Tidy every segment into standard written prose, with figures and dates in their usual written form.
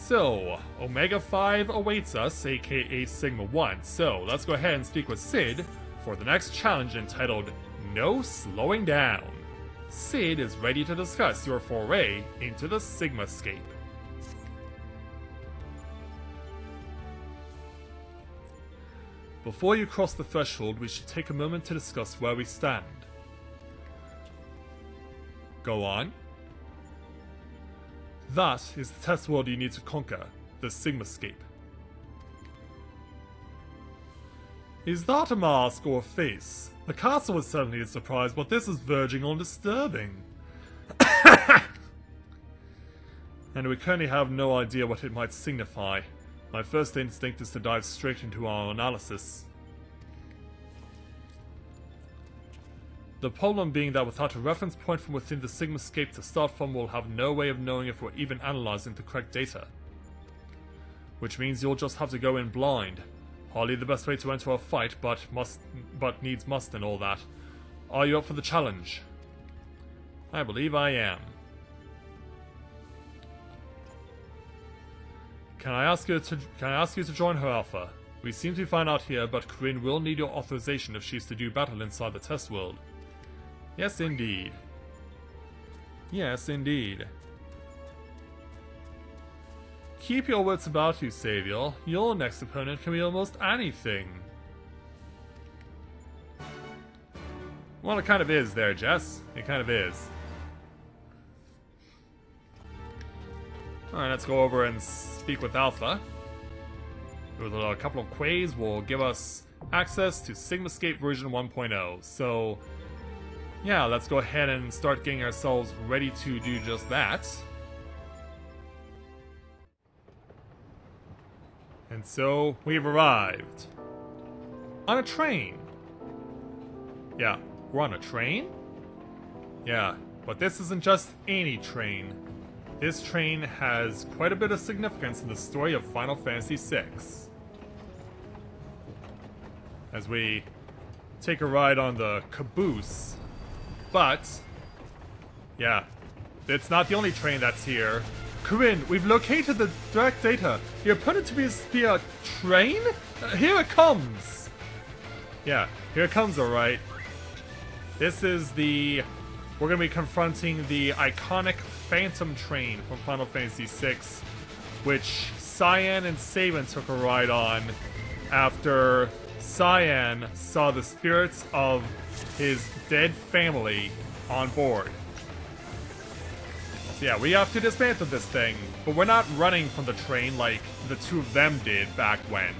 So, Omega 5 awaits us, aka Sigma 1. So, let's go ahead and speak with Sid for the next challenge entitled No Slowing Down. Sid is ready to discuss your foray into the Sigmascape. Before you cross the threshold, we should take a moment to discuss where we stand. Go on. That is the test world you need to conquer, the Sigmascape. Is that a mask or a face? The castle was certainly a surprise, but this is verging on disturbing. And we currently have no idea what it might signify. My first instinct is to dive straight into our analysis. The problem being that without a reference point from within the Sigmascape to start from, we'll have no way of knowing if we're even analyzing the correct data. Which means you'll just have to go in blind. Hardly the best way to enter a fight, but needs must and all that. Are you up for the challenge? I believe I am. Can I ask you to join her, Alpha? We seem to be fine out here, but Corinne will need your authorization if she's to do battle inside the test world. Yes, indeed. Yes, indeed. Keep your wits about you, Savior. Your next opponent can be almost anything. Well, it kind of is there, Jess. It kind of is. Alright, let's go over and speak with Alpha. With a couple of quays will give us access to Sigmascape version 1.0. So, yeah, let's go ahead and start getting ourselves ready to do just that. And so, we've arrived. On a train. Yeah, we're on a train? Yeah, but this isn't just any train. This train has quite a bit of significance in the story of Final Fantasy VI. As we take a ride on the caboose. But, yeah, it's not the only train that's here. Corinne, we've located the direct data. Your opponent to be a train? Here it comes! Yeah, here it comes, alright. This is the... We're going to be confronting the iconic Phantom Train from Final Fantasy VI, which Cyan and Sabin took a ride on after Cyan saw the spirits of his dead family on board. So yeah, we have to dismantle this thing, but we're not running from the train like the two of them did back when.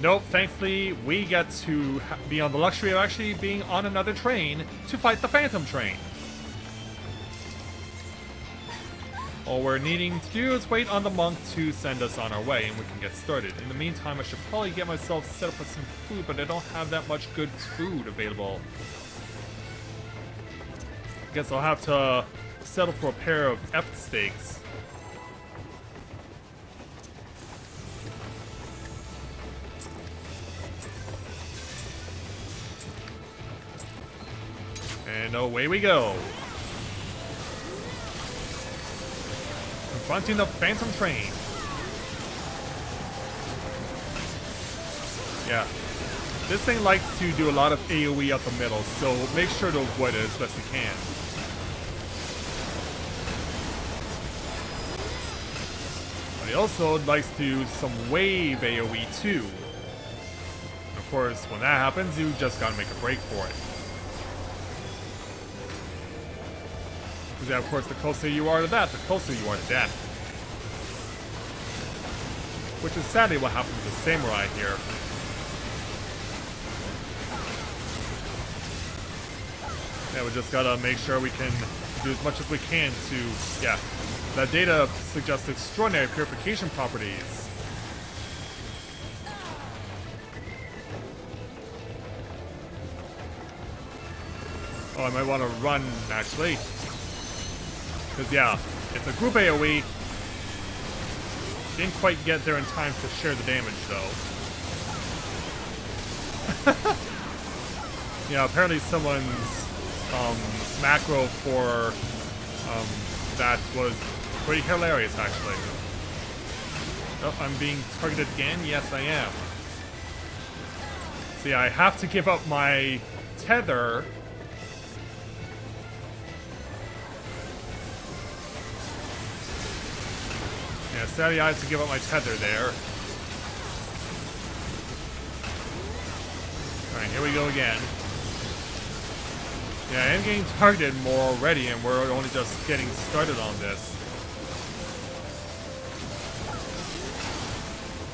Nope, thankfully, we get to be on the luxury of actually being on another train to fight the Phantom Train. All we're needing to do is wait on the monk to send us on our way, and we can get started. In the meantime, I should probably get myself set up with some food, but I don't have that much good food available. I guess I'll have to settle for a pair of F steaks. And away we go. Confronting the Phantom Train. Yeah. This thing likes to do a lot of AoE up the middle, so make sure to avoid it as best you can. But he also likes to do some wave AoE too. And of course, when that happens, you just gotta make a break for it. Because yeah, of course, the closer you are to that, the closer you are to death. Which is sadly what happened to the samurai here. Yeah, we just gotta make sure we can do as much as we can to, yeah. That data suggests extraordinary purification properties. Oh, I might want to run, actually. Because, yeah, it's a group AoE. Didn't quite get there in time to share the damage, though. Yeah, apparently someone's macro for that was pretty hilarious, actually. Oh, I'm being targeted again? Yes, I am. See, I have to give up my tether. Yeah, sadly I have to give up my tether there. Alright, here we go again. Yeah, I am getting targeted more already, and we're only just getting started on this.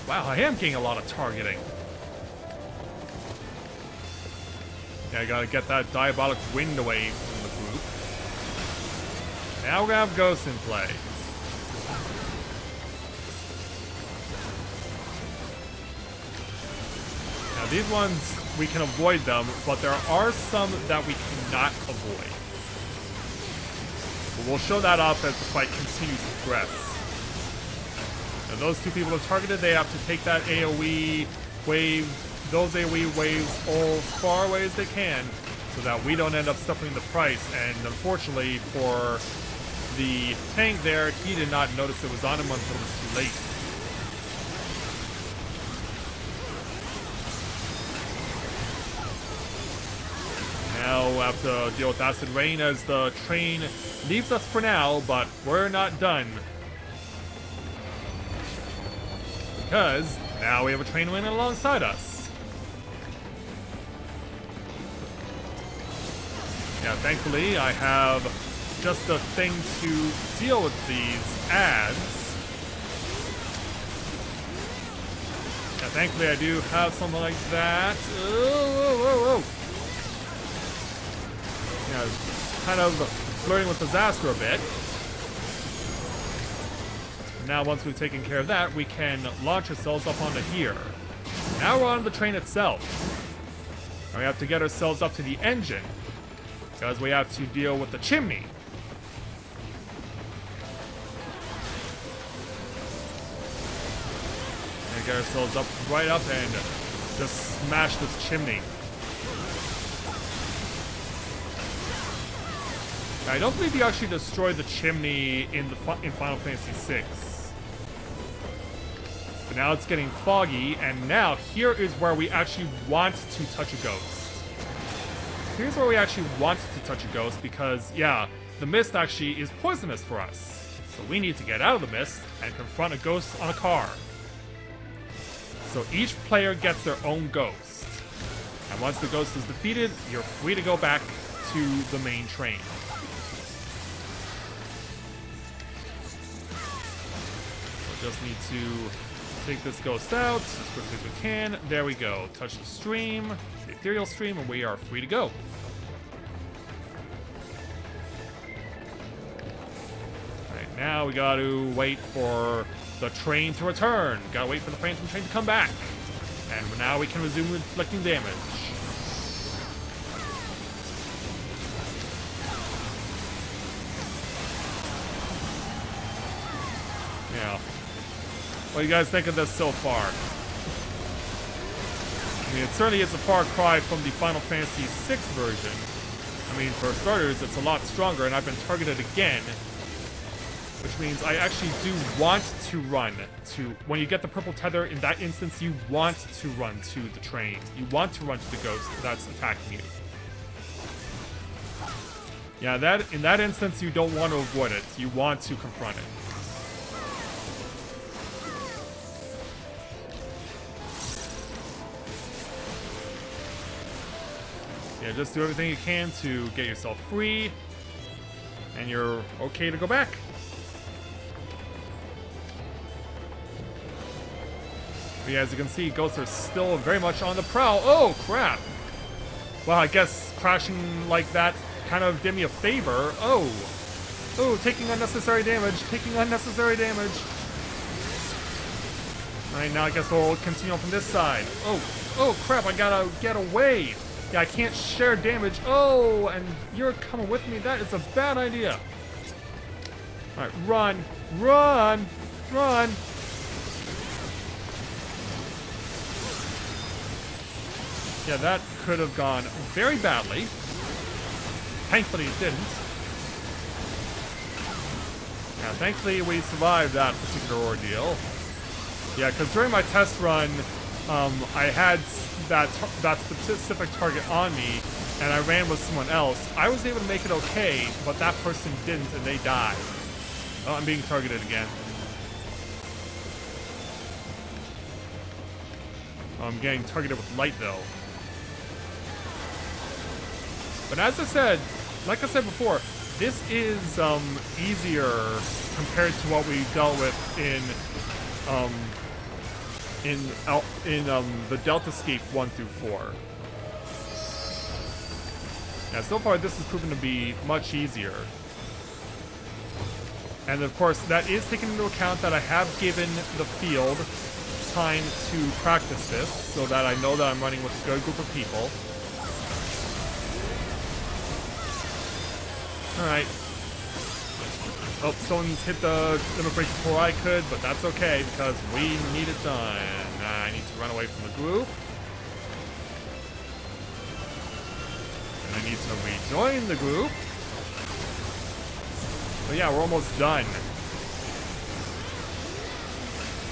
Wow, I am getting a lot of targeting. Yeah, I gotta get that diabolic wind away from the group. Now we're gonna have ghosts in play. Now these ones, we can avoid them, but there are some that we cannot avoid. But we'll show that off as the fight continues to progress. Now those two people are targeted, they have to take that AoE wave, those AoE waves as far away as they can, so that we don't end up suffering the price. And unfortunately for the tank there, he did not notice it was on him until it was too late. Now we'll have to deal with acid rain as the train leaves us for now, but we're not done. Because now we have a train running alongside us. Yeah, thankfully I have just the thing to deal with these ads. Yeah, thankfully I do have something like that. Oh. Yeah, kind of flirting with disaster a bit. Now once we've taken care of that, we can launch ourselves up onto here. Now we're on the train itself. And we have to get ourselves up to the engine, because we have to deal with the chimney. And get ourselves up right up and just smash this chimney. I don't believe you actually destroyed the chimney in Final Fantasy VI. But now it's getting foggy, and now here is where we actually want to touch a ghost. Here's where we actually want to touch a ghost because, yeah, the mist actually is poisonous for us. So we need to get out of the mist and confront a ghost on a car. So each player gets their own ghost. And once the ghost is defeated, you're free to go back to the main train. Just need to take this ghost out as quickly as we can. There we go. Touch the stream, the ethereal stream, and we are free to go. Alright, now we gotta wait for the train to return. Gotta wait for the phantom train to come back. And now we can resume inflicting damage. Yeah. What do you guys think of this so far? I mean, it certainly is a far cry from the Final Fantasy VI version. I mean, for starters, it's a lot stronger, and I've been targeted again. Which means I actually do want to run to... When you get the purple tether, in that instance, you want to run to the train. You want to run to the ghost that's attacking you. Yeah, in that instance, you don't want to avoid it. You want to confront it. Yeah, just do everything you can to get yourself free, and you're okay to go back. But yeah, as you can see, ghosts are still very much on the prowl. Oh, crap! Well, I guess crashing like that kind of did me a favor. Oh! Oh, taking unnecessary damage, taking unnecessary damage. Alright, now I guess we'll continue on from this side. Oh! Oh, crap, I gotta get away! Yeah, I can't share damage. Oh, and you're coming with me. That is a bad idea. Alright, run. Run! Run! Yeah, that could have gone very badly. Thankfully it didn't. Now, thankfully we survived that particular ordeal. Yeah, because during my test run, I had that specific target on me, and I ran with someone else. I was able to make it okay, but that person didn't, and they died. Oh, I'm being targeted again. Oh, I'm getting targeted with light, though. But as I said, like I said before, this is easier compared to what we dealt with in the Deltascape 1 through 4. Yeah, so far this has proven to be much easier. And of course, that is taking into account that I have given the field time to practice this, so that I know that I'm running with a good group of people. Alright. Oh, someone's hit the limit break before I could, but that's okay because we need it done. I need to run away from the group. And I need to rejoin the group. But yeah, we're almost done.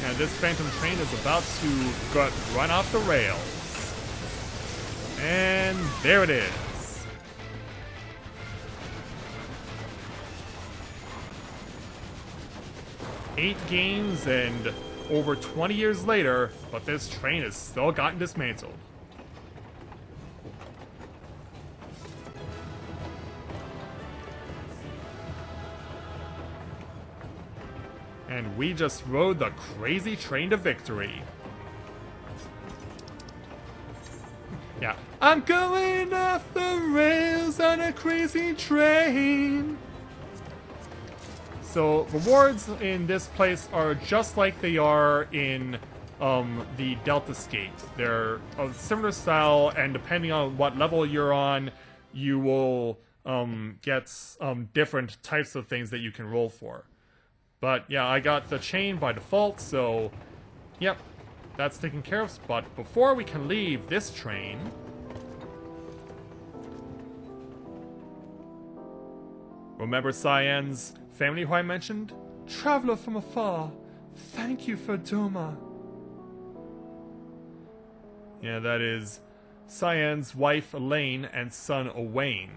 And this Phantom train is about to run off the rails. And there it is. 8 games and over 20 years later, but this train has still gotten dismantled. And we just rode the crazy train to victory. Yeah. I'm going off the rails on a crazy train. So, rewards in this place are just like they are in the Deltascape. They're of similar style, and depending on what level you're on, you will get different types of things that you can roll for. But yeah, I got the chain by default, so yep, that's taken care of. But before we can leave this train, remember Cyan's family who I mentioned? Traveler from afar, thank you for Doma. Yeah, that is Cyan's wife Elaine and son Owain.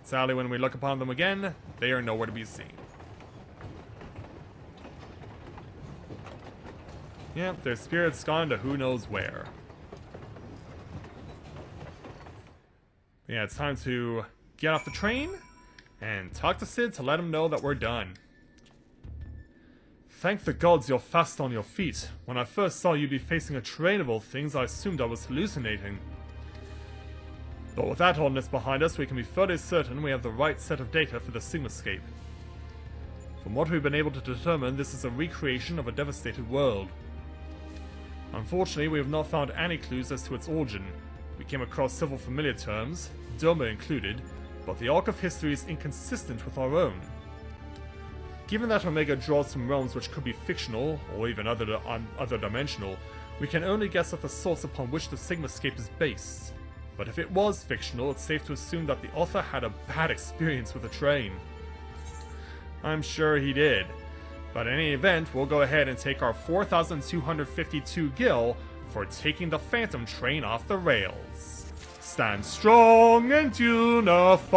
Sadly, when we look upon them again, they are nowhere to be seen. Yep, their spirit's gone to who knows where. Yeah, it's time to get off the train and talk to Sid to let him know that we're done. Thank the gods you're fast on your feet. When I first saw you be facing a train of all things, I assumed I was hallucinating. But with that oddness behind us, we can be fairly certain we have the right set of data for the Sigmascape. From what we've been able to determine, this is a recreation of a devastated world. Unfortunately, we have not found any clues as to its origin. We came across several familiar terms, Doma included, but the arc of history is inconsistent with our own. Given that Omega draws from realms which could be fictional, or even other dimensional, we can only guess at the source upon which the Sigmascape is based. But if it was fictional, it's safe to assume that the author had a bad experience with a train. I'm sure he did. But in any event, we'll go ahead and take our 4,252 gil for taking the Phantom train off the rails. Stand strong and unified.